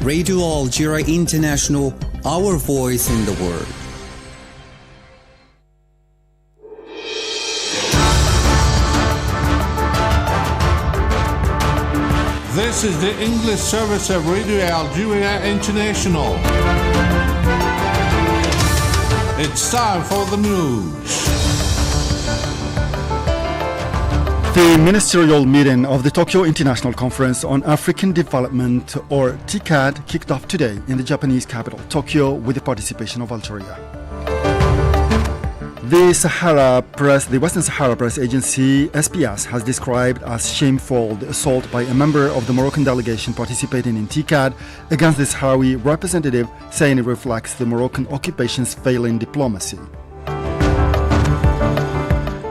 Radio Algeria International, our voice in the world. This is the English service of Radio Algeria International. It's time for the news. The ministerial meeting of the Tokyo International Conference on African Development, or TICAD, kicked off today in the Japanese capital, Tokyo, with the participation of Algeria. The Western Sahara Press Agency, SPS, has described as shameful the assault by a member of the Moroccan delegation participating in TICAD against the Sahrawi representative, saying it reflects the Moroccan occupation's failing diplomacy.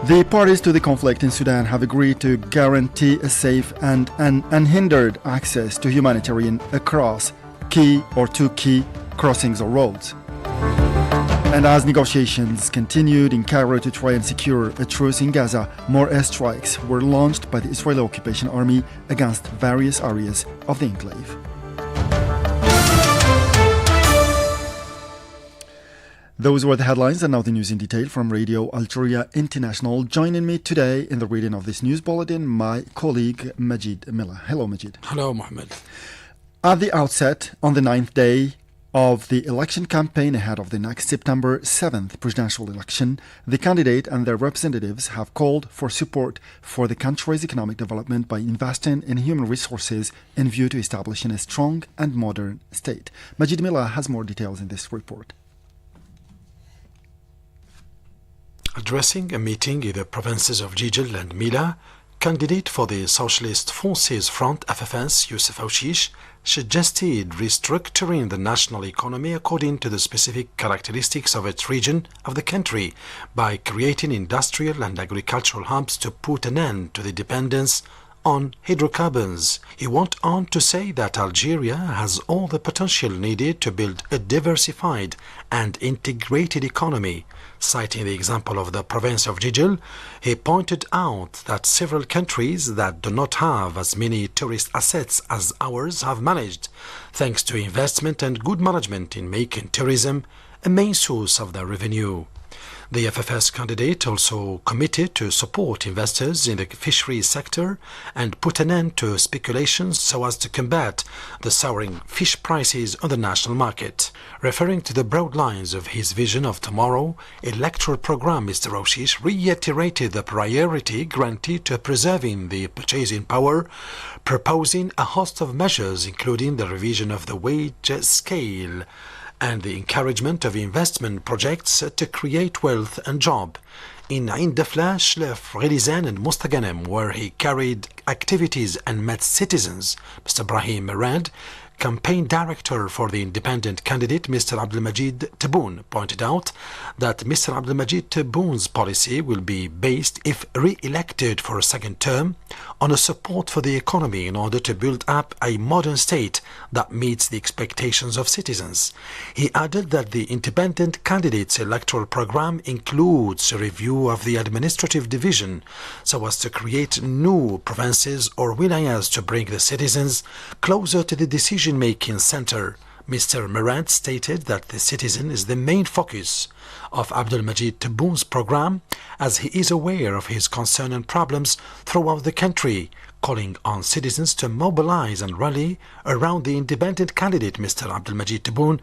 The parties to the conflict in Sudan have agreed to guarantee a safe and unhindered access to humanitarian across two key crossings or roads. And as negotiations continued in Cairo to try and secure a truce in Gaza, more airstrikes were launched by the Israeli occupation army against various areas of the enclave. Those were the headlines, and now the news in detail from Radio Algeria International. Joining me today in the reading of this news bulletin, my colleague Majid Mila. Hello, Majid. Hello, Mohammed. At the outset, on the 9th day of the election campaign ahead of the next September 7th presidential election, the candidate and their representatives have called for support for the country's economic development by investing in human resources in view to establishing a strong and modern state. Majid Mila has more details in this report. Addressing a meeting in the provinces of Jijel and Mila, candidate for the Socialist Forces Front FFS, Youssef Aouchiche, suggested restructuring the national economy according to the specific characteristics of its region of the country by creating industrial and agricultural hubs to put an end to the dependence on hydrocarbons. He went on to say that Algeria has all the potential needed to build a diversified and integrated economy. Citing the example of the province of Jijel, he pointed out that several countries that do not have as many tourist assets as ours have managed, thanks to investment and good management in making tourism a main source of their revenue. The FFS candidate also committed to support investors in the fisheries sector and put an end to speculations so as to combat the soaring fish prices on the national market. Referring to the broad lines of his vision of tomorrow electoral program, Mr. Aouchiche reiterated the priority granted to preserving the purchasing power, proposing a host of measures including the revision of the wage scale and the encouragement of investment projects to create wealth and job. In Ain Dafla, Shlef, Relizan and Mostaganem, where he carried activities and met citizens, Mr. Brahim Merad, campaign director for the independent candidate, Mr. Abdelmajid Tebboune, pointed out that Mr. Abdelmajid Tebboun's policy will be based, if re-elected for a second term, on a support for the economy in order to build up a modern state that meets the expectations of citizens. He added that the independent candidate's electoral program includes a review of the administrative division so as to create new provinces or wilayas to bring the citizens closer to the decision-making center. Mr. Merad stated that the citizen is the main focus of Abdelmajid Tebboun's program, as he is aware of his concern and problems throughout the country, calling on citizens to mobilize and rally around the independent candidate, Mr. Abdelmajid Tebboune,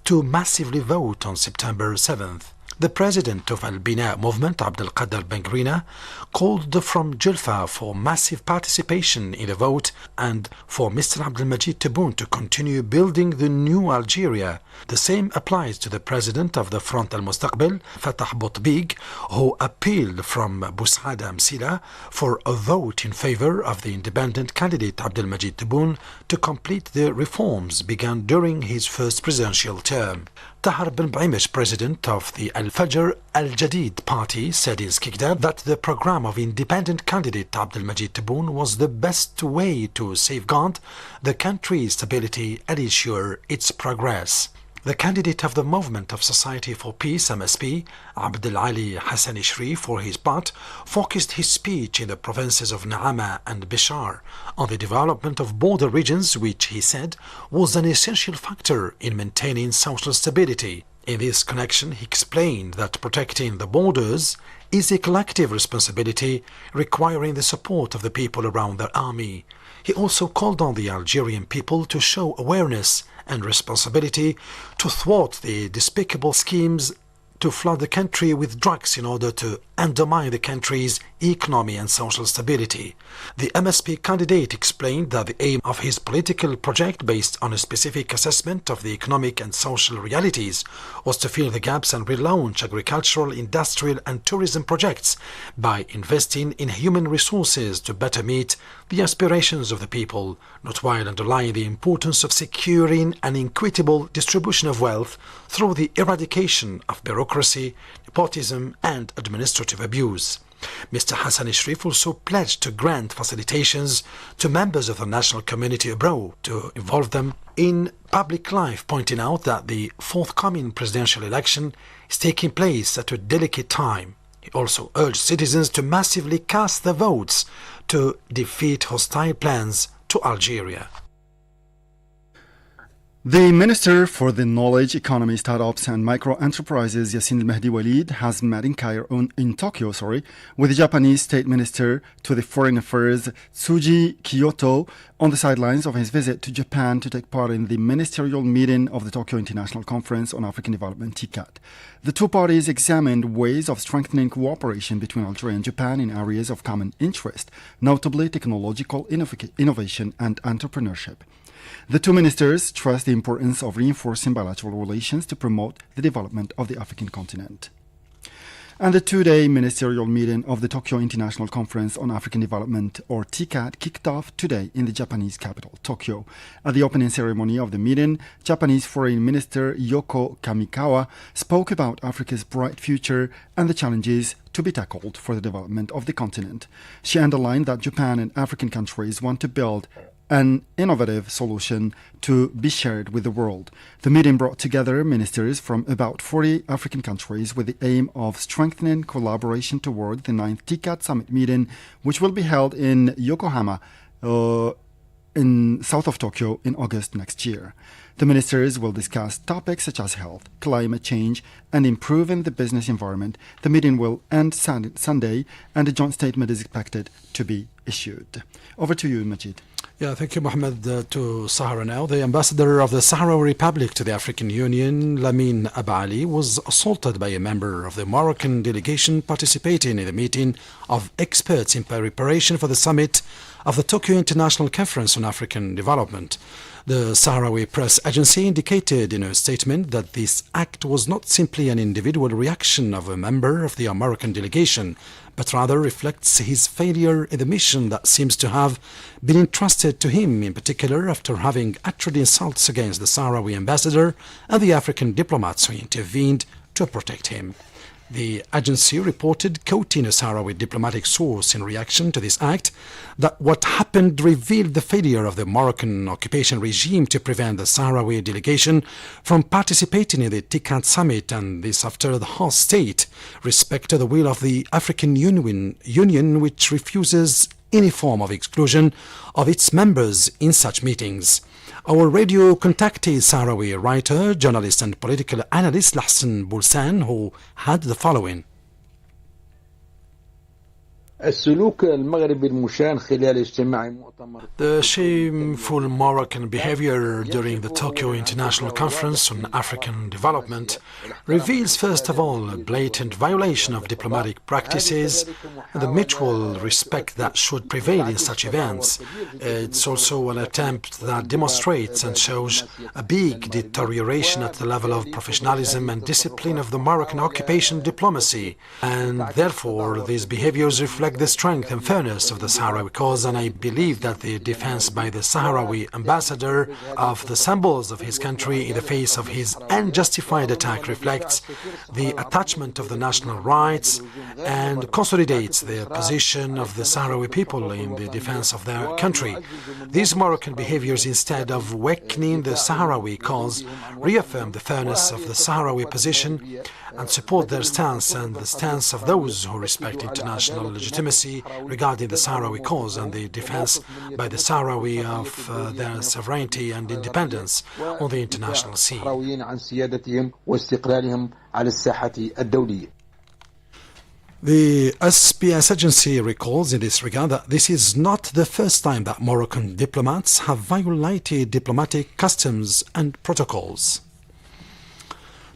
to massively vote on September 7th. The president of Al-Bina movement, Abdelkader Bengrina, called from Julfa for massive participation in the vote and for Mr. Abdelmajid Tebboune to continue building the new Algeria. The same applies to the president of the Front Al-Mustaqbal, Fatah Boutbig, who appealed from Boussaada Msila for a vote in favor of the independent candidate Abdelmajid Tebboune to complete the reforms begun during his first presidential term. Tahar Ben Brahimish, president of the Al-Fajr Al-Jadid party, said in Skikda that the program of independent candidate Abdelmajid Tebboune was the best way to safeguard the country's stability and ensure its progress. The candidate of the Movement of Society for Peace, MSP, Abdel Ali Hassani Shrif, for his part, focused his speech in the provinces of Naama and Bishar on the development of border regions, which, he said, was an essential factor in maintaining social stability. In this connection, he explained that protecting the borders is a collective responsibility requiring the support of the people around their army. He also called on the Algerian people to show awareness and responsibility to thwart the despicable schemes to flood the country with drugs in order to undermine the country's economy and social stability. The MSP candidate explained that the aim of his political project, based on a specific assessment of the economic and social realities, was to fill the gaps and relaunch agricultural, industrial and tourism projects by investing in human resources to better meet the aspirations of the people, not while underlying the importance of securing an equitable distribution of wealth through the eradication of bureaucracy, nepotism and administrative abuse. Mr. Hassani Shrif also pledged to grant facilitations to members of the national community abroad to involve them in public life, pointing out that the forthcoming presidential election is taking place at a delicate time. He also urged citizens to massively cast their votes to defeat hostile plans to Algeria. The Minister for the Knowledge Economy, Startups and Micro-Enterprises, Yassin Al-Mahdi Walid, has met in Tokyo, with the Japanese State Minister to the Foreign Affairs, Tsuji Kyoto, on the sidelines of his visit to Japan to take part in the ministerial meeting of the Tokyo International Conference on African Development, TICAD. The two parties examined ways of strengthening cooperation between Algeria and Japan in areas of common interest, notably technological innovation and entrepreneurship. The two ministers stressed the importance of reinforcing bilateral relations to promote the development of the African continent. And the two-day ministerial meeting of the Tokyo International Conference on African Development, or TICAD, kicked off today in the Japanese capital, Tokyo. At the opening ceremony of the meeting, Japanese Foreign Minister Yoko Kamikawa spoke about Africa's bright future and the challenges to be tackled for the development of the continent. She underlined that Japan and African countries want to build an innovative solution to be shared with the world. The meeting brought together ministers from about 40 African countries with the aim of strengthening collaboration toward the 9th TICAD summit meeting, which will be held in Yokohama, in south of Tokyo in August next year. The ministers will discuss topics such as health, climate change, and improving the business environment. The meeting will end Sunday, and a joint statement is expected to be issued. Over to you, Majid. Yeah, thank you, Mohammed. To Sahara now. The ambassador of the Sahrawi Republic to the African Union, Lamine Abali, was assaulted by a member of the Moroccan delegation participating in the meeting of experts in preparation for the summit of the Tokyo International Conference on African Development. The Sahrawi press agency indicated in a statement that this act was not simply an individual reaction of a member of the Moroccan delegation, but rather reflects his failure in the mission that seems to have been entrusted to him, in particular after having uttered insults against the Sahrawi ambassador and the African diplomats who intervened to protect him. The agency reported, quoting a Sahrawi diplomatic source in reaction to this act, that what happened revealed the failure of the Moroccan occupation regime to prevent the Sahrawi delegation from participating in the TICAD summit, and this after the host state respected the will of the African Union, which refuses any form of exclusion of its members in such meetings. Our radio contacted Sahrawi writer, journalist and political analyst Lahsen Boulsan, who had the following. The shameful Moroccan behavior during the Tokyo International Conference on African Development reveals, first of all, a blatant violation of diplomatic practices and the mutual respect that should prevail in such events. It's also an attempt that demonstrates and shows a big deterioration at the level of professionalism and discipline of the Moroccan occupation diplomacy, and therefore these behaviors reflect reflect the strength and fairness of the Sahrawi cause, and I believe that the defense by the Sahrawi ambassador of the symbols of his country in the face of his unjustified attack reflects the attachment of the national rights and consolidates the position of the Sahrawi people in the defense of their country. These Moroccan behaviors, instead of weakening the Sahrawi cause, reaffirm the fairness of the Sahrawi position and support their stance and the stance of those who respect international legitimacy regarding the Sahrawi cause and the defense by the Sahrawi of their sovereignty and independence on the international scene. The SPS agency recalls in this regard that this is not the first time that Moroccan diplomats have violated diplomatic customs and protocols.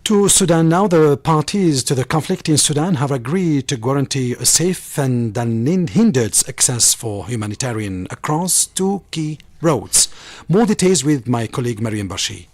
To Sudan now, the parties to the conflict in Sudan have agreed to guarantee a safe and unhindered access for humanitarian across two key roads. More details with my colleague Mariam Bashi.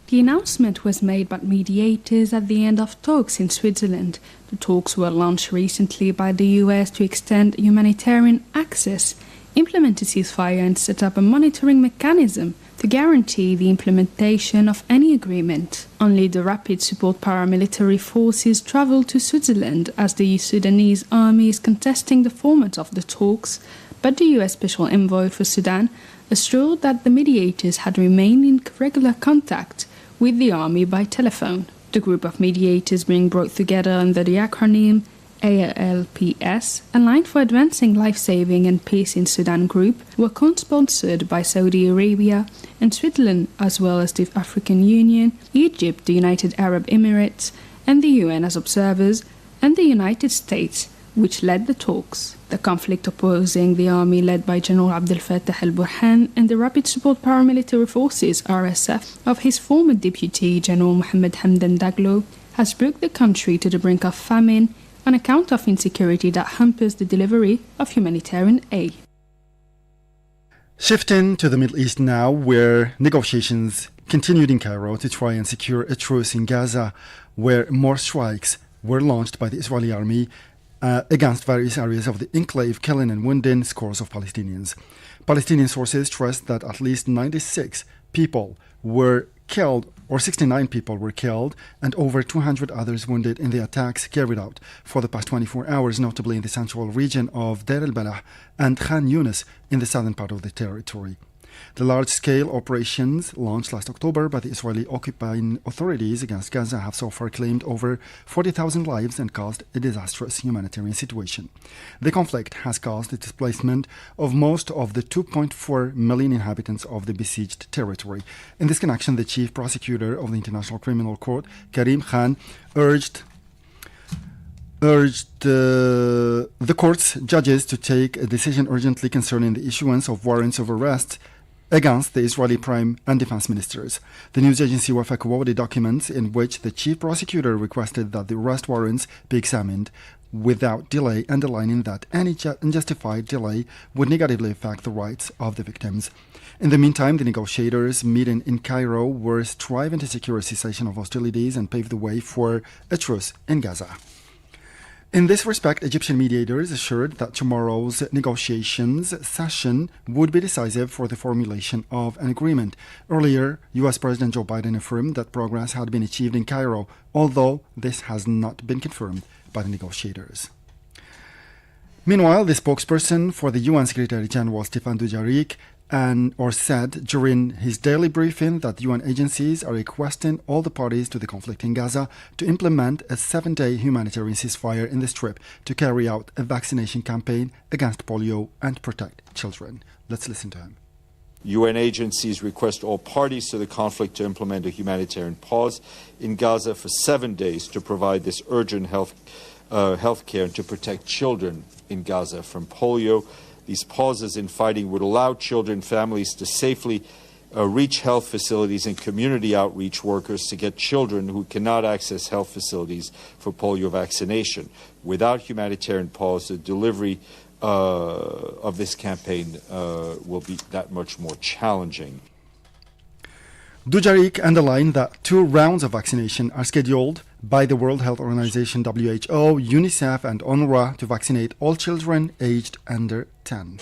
The announcement was made by mediators at the end of talks in Switzerland. The talks were launched recently by the US to extend humanitarian access, implement a ceasefire and set up a monitoring mechanism to guarantee the implementation of any agreement. Only the Rapid Support paramilitary forces travelled to Switzerland as the Sudanese army is contesting the format of the talks, but the US Special Envoy for Sudan assured that the mediators had remained in regular contact with the army by telephone. The group of mediators being brought together under the acronym ALPS, Aligned for Advancing Life-Saving and Peace in Sudan group, were co-sponsored by Saudi Arabia and Switzerland, as well as the African Union, Egypt, the United Arab Emirates, and the UN as observers, and the United States, which led the talks. The conflict opposing the army led by General Abdel Fattah al-Burhan and the Rapid Support paramilitary forces, RSF, of his former deputy, General Mohammed Hamdan Daglo, has brought the country to the brink of famine on account of insecurity that hampers the delivery of humanitarian aid. Shifting to the Middle East now, where negotiations continued in Cairo to try and secure a truce in Gaza, where more strikes were launched by the Israeli army against various areas of the enclave, killing and wounding scores of Palestinians. Palestinian sources stressed that at least 96 people were killed, or 69 people were killed, and over 200 others wounded in the attacks carried out for the past 24 hours, notably in the central region of Deir el-Balah and Khan Yunis in the southern part of the territory. The large-scale operations launched last October by the Israeli occupying authorities against Gaza have so far claimed over 40,000 lives and caused a disastrous humanitarian situation. The conflict has caused the displacement of most of the 2.4 million inhabitants of the besieged territory. In this connection, the chief prosecutor of the International Criminal Court, Karim Khan, urged the court's judges to take a decision urgently concerning the issuance of warrants of arrest against the Israeli Prime and Defense Ministers. The news agency Wafa quoted documents in which the chief prosecutor requested that the arrest warrants be examined without delay, underlining that any unjustified delay would negatively affect the rights of the victims. In the meantime, the negotiators meeting in Cairo were striving to secure a cessation of hostilities and pave the way for a truce in Gaza. In this respect, Egyptian mediators assured that tomorrow's negotiations session would be decisive for the formulation of an agreement. Earlier, U.S. President Joe Biden affirmed that progress had been achieved in Cairo, although this has not been confirmed by the negotiators. Meanwhile, the spokesperson for the UN Secretary General Stéphane Dujarric said during his daily briefing that UN agencies are requesting all the parties to the conflict in Gaza to implement a 7-day humanitarian ceasefire in the Strip to carry out a vaccination campaign against polio and protect children. Let's listen to him. UN agencies request all parties to the conflict to implement a humanitarian pause in Gaza for 7 days to provide this urgent health care and to protect children in Gaza from polio. These pauses in fighting would allow children, families to safely reach health facilities and community outreach workers to get children who cannot access health facilities for polio vaccination. Without humanitarian pause, the delivery of this campaign will be that much more challenging. Dujarric underlined that 2 rounds of vaccination are scheduled by the World Health Organization, WHO, UNICEF and UNRWA to vaccinate all children aged under 10.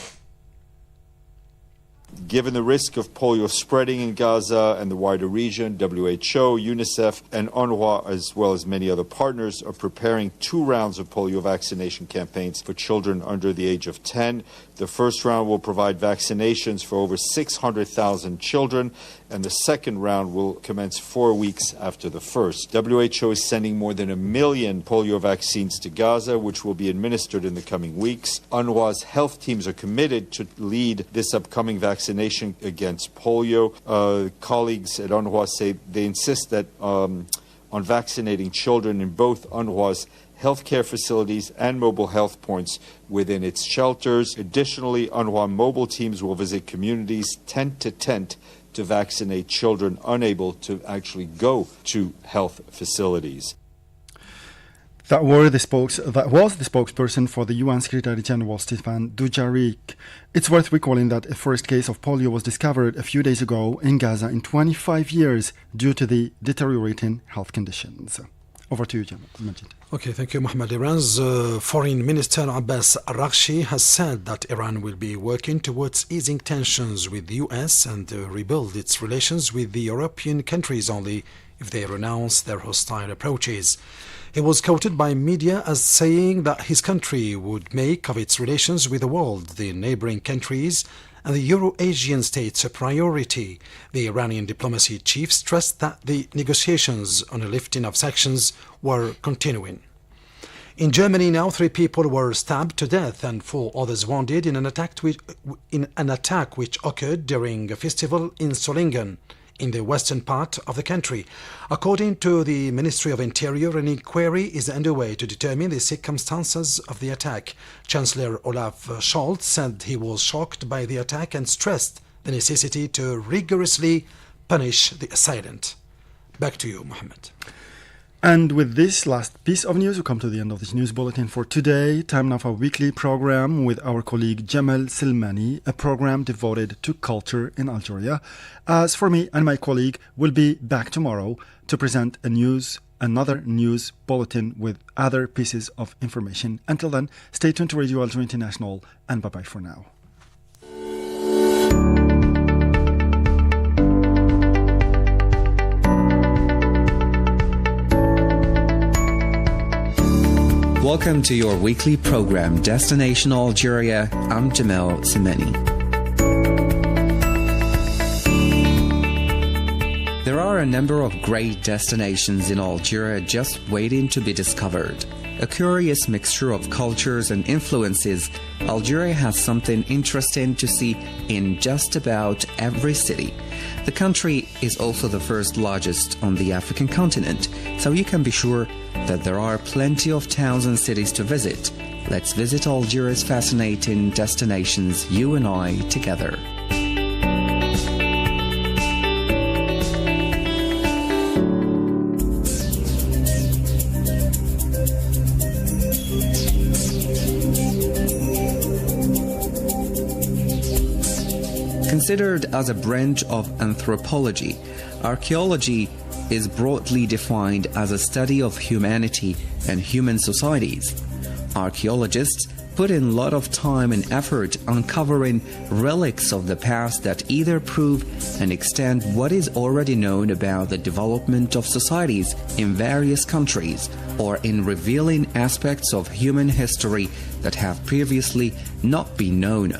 Given the risk of polio spreading in Gaza and the wider region, WHO, UNICEF, and UNRWA, as well as many other partners, are preparing 2 rounds of polio vaccination campaigns for children under the age of 10. The first round will provide vaccinations for over 600,000 children, and the second round will commence 4 weeks after the first. WHO is sending more than 1 million polio vaccines to Gaza, which will be administered in the coming weeks. UNRWA's health teams are committed to lead this upcoming vaccination against polio. Colleagues at UNRWA say they insist that on vaccinating children in both UNRWA's healthcare facilities and mobile health points within its shelters. Additionally, UNRWA mobile teams will visit communities tent to tent to vaccinate children unable to actually go to health facilities. That was the spokesperson for the UN Secretary General, Stéphane Dujarric. It's worth recalling that a first case of polio was discovered a few days ago in Gaza in 25 years due to the deteriorating health conditions. Over to you, Majid. Okay, thank you, Mohammed. Iran's Foreign Minister Abbas Araghchi has said that Iran will be working towards easing tensions with the US and rebuild its relations with the European countries only if they renounce their hostile approaches. He was quoted by media as saying that his country would make of its relations with the world, the neighboring countries, and the Euro-Asian states a priority. The Iranian diplomacy chief stressed that the negotiations on a lifting of sanctions were continuing. In Germany now, 3 people were stabbed to death and 4 others wounded in an attack which occurred during a festival in Solingen, in the western part of the country. According to the Ministry of Interior, an inquiry is underway to determine the circumstances of the attack. Chancellor Olaf Scholz said he was shocked by the attack and stressed the necessity to rigorously punish the assailant. Back to you, Mohammed. And with this last piece of news, we come to the end of this news bulletin for today. Time now for a weekly program with our colleague Jamal Silmani, a program devoted to culture in Algeria. As for me and my colleague, we'll be back tomorrow to present another news bulletin with other pieces of information. Until then, stay tuned to Radio Algeria International, and bye-bye for now. Welcome to your weekly program, Destination Algeria. I'm Jamal Silmani. There are a number of great destinations in Algeria just waiting to be discovered. A curious mixture of cultures and influences, Algeria has something interesting to see in just about every city. The country is also the first largest on the African continent, so you can be sure that there are plenty of towns and cities to visit. Let's visit Algeria's fascinating destinations, you and I, together. Considered as a branch of anthropology, archaeology is broadly defined as a study of humanity and human societies. Archaeologists put in a lot of time and effort uncovering relics of the past that either prove and extend what is already known about the development of societies in various countries, or in revealing aspects of human history that have previously not been known.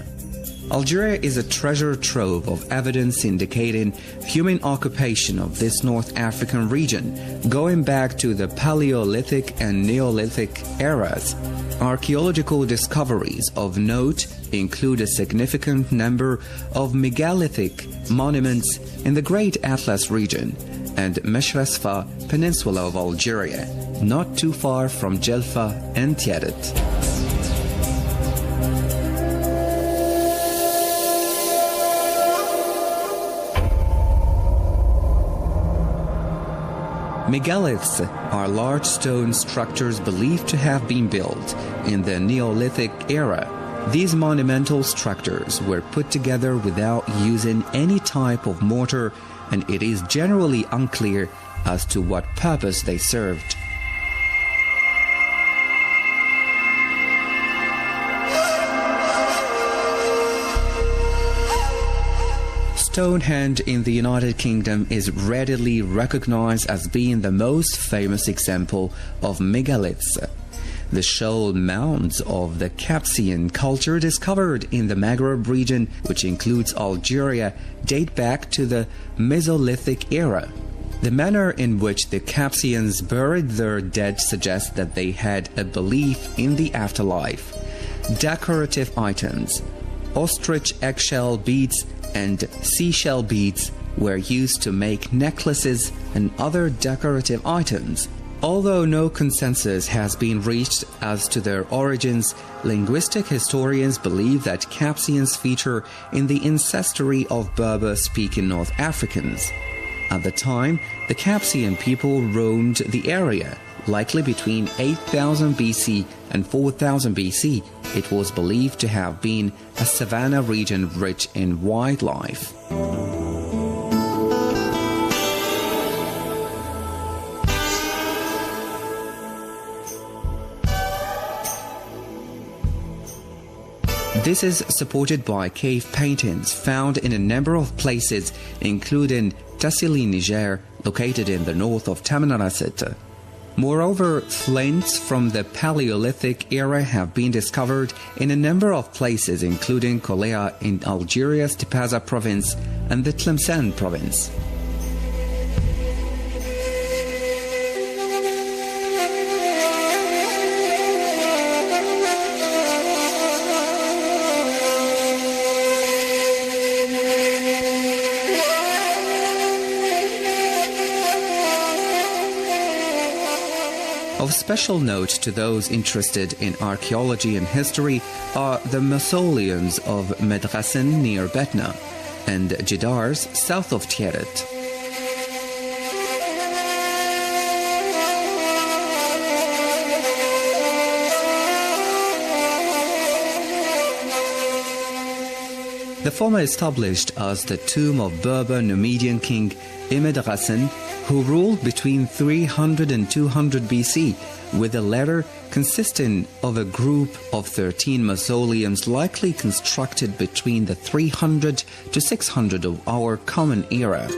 Algeria is a treasure trove of evidence indicating human occupation of this North African region, going back to the Paleolithic and Neolithic eras. Archaeological discoveries of note include a significant number of megalithic monuments in the Great Atlas region and Meshresfa Peninsula of Algeria, not too far from Jelfa and Tiaret. Megaliths are large stone structures believed to have been built in the Neolithic era. These monumental structures were put together without using any type of mortar, and it is generally unclear as to what purpose they served. Stonehenge in the United Kingdom is readily recognized as being the most famous example of megaliths. The shoal mounds of the Capsian culture discovered in the Maghreb region, which includes Algeria, date back to the Mesolithic era. The manner in which the Capsians buried their dead suggests that they had a belief in the afterlife. Decorative items, ostrich eggshell beads and seashell beads were used to make necklaces and other decorative items. Although no consensus has been reached as to their origins, linguistic historians believe that Capsians feature in the ancestry of Berber-speaking North Africans. At the time, the Capsian people roamed the area, likely between 8000 BC and 4000 BC. It was believed to have been a savanna region rich in wildlife. This is supported by cave paintings found in a number of places, including Tassili, Niger, located in the north of Tamanrasset. Moreover, flints from the Paleolithic era have been discovered in a number of places, including Kolea in Algeria's Tipaza province and the Tlemcen province. Of special note to those interested in archaeology and history are the mausoleums of Medrassen near Betna and Jidars south of Tieret. The former established as the tomb of Berber Numidian king Imedrassen, who ruled between 300 and 200 BC, with the latter consisting of a group of 13 mausoleums likely constructed between the 300 to 600 of our Common Era.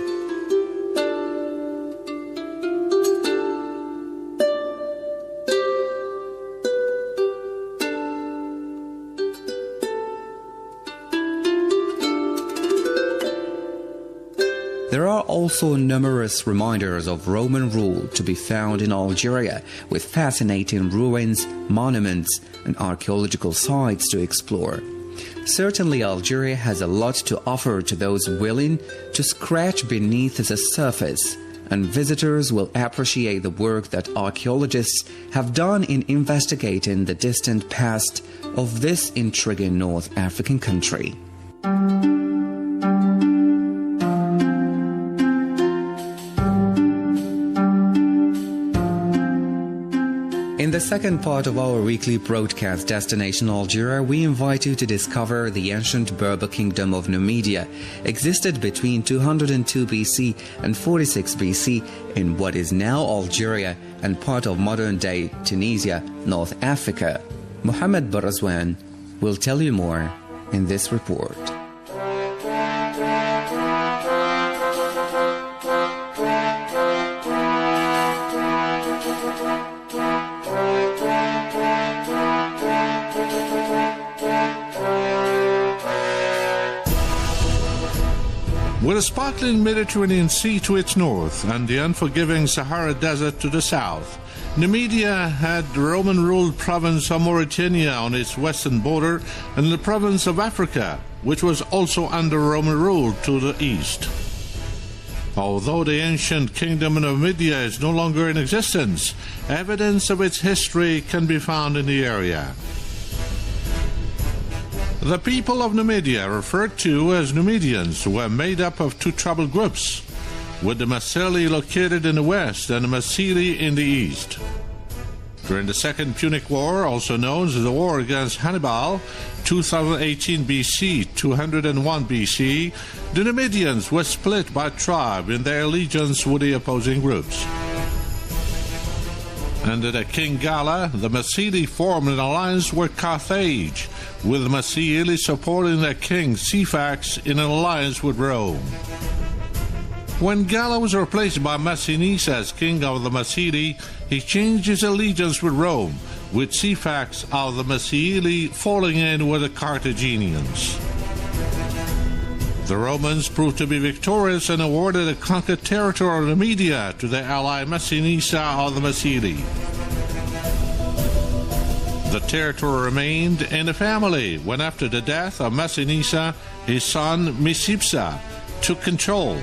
There are also numerous reminders of Roman rule to be found in Algeria, with fascinating ruins, monuments, and archaeological sites to explore. Certainly, Algeria has a lot to offer to those willing to scratch beneath the surface, and visitors will appreciate the work that archaeologists have done in investigating the distant past of this intriguing North African country. In the second part of our weekly broadcast Destination Algeria, we invite you to discover the ancient Berber kingdom of Numidia, existed between 202 BC and 46 BC in what is now Algeria and part of modern-day Tunisia, North Africa. Mohammed Barazwan will tell you more in this report. With a sparkling Mediterranean Sea to its north and the unforgiving Sahara Desert to the south, Numidia had the Roman-ruled province of Mauritania on its western border and the province of Africa, which was also under Roman rule, to the east. Although the ancient kingdom of Numidia is no longer in existence, evidence of its history can be found in the area. The people of Numidia, referred to as Numidians, were made up of two tribal groups, with the Masili located in the west and the Masili in the east. During the Second Punic War, also known as the War against Hannibal, 2018 BC, 201 BC, the Numidians were split by tribe in their allegiance with the opposing groups. Under the King Gala, the Masili formed an alliance with Carthage, with Massili supporting their king Sifax in an alliance with Rome. When Galla was replaced by Massinissa as king of the Massili, he changed his allegiance with Rome, with Sifax of the Massili falling in with the Carthaginians. The Romans proved to be victorious and awarded the conquered territory of Numidia to their ally Massinissa of the Massili. The territory remained in the family when, after the death of Massinissa, his son Micipsa took control.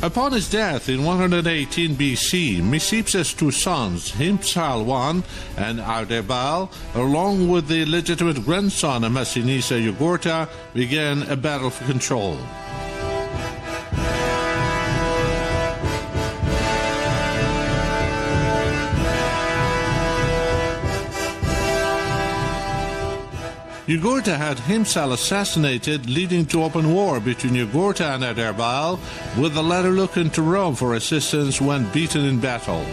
Upon his death in 118 BC, Micipsa's two sons, Himpsal I and Ardebal, along with the legitimate grandson of Massinissa, Jugurtha, began a battle for control. Jugurtha had Himpsal assassinated, leading to open war between Jugurtha and Ardebal, with the latter looking to Rome for assistance when beaten in battle.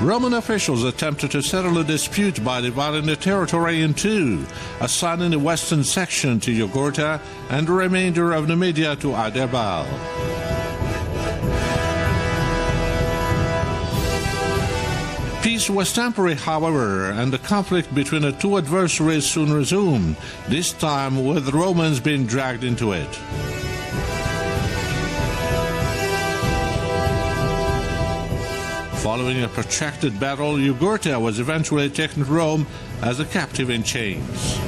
Roman officials attempted to settle the dispute by dividing the territory in two, assigning the western section to Jugurtha and the remainder of Numidia to Ardebal. Peace was temporary, however, and the conflict between the two adversaries soon resumed, this time with the Romans being dragged into it. Following a protracted battle, Jugurtha was eventually taken to Rome as a captive in chains.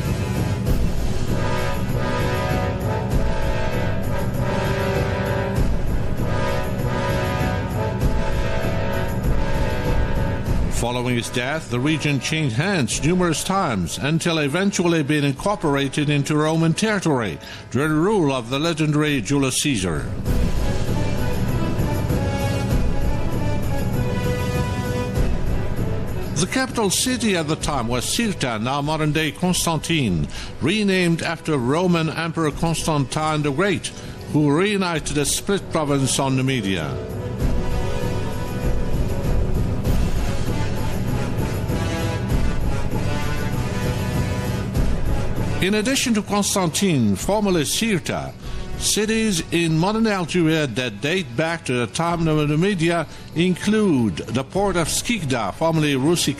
Following his death, the region changed hands numerous times until eventually being incorporated into Roman territory during the rule of the legendary Julius Caesar. The capital city at the time was Cirta, now modern-day Constantine, renamed after Roman Emperor Constantine the Great, who reunited the split province on Numidia. In addition to Constantine, formerly Cirta, cities in modern Algeria that date back to the time of Numidia include the port of Skikda, formerly Rusika,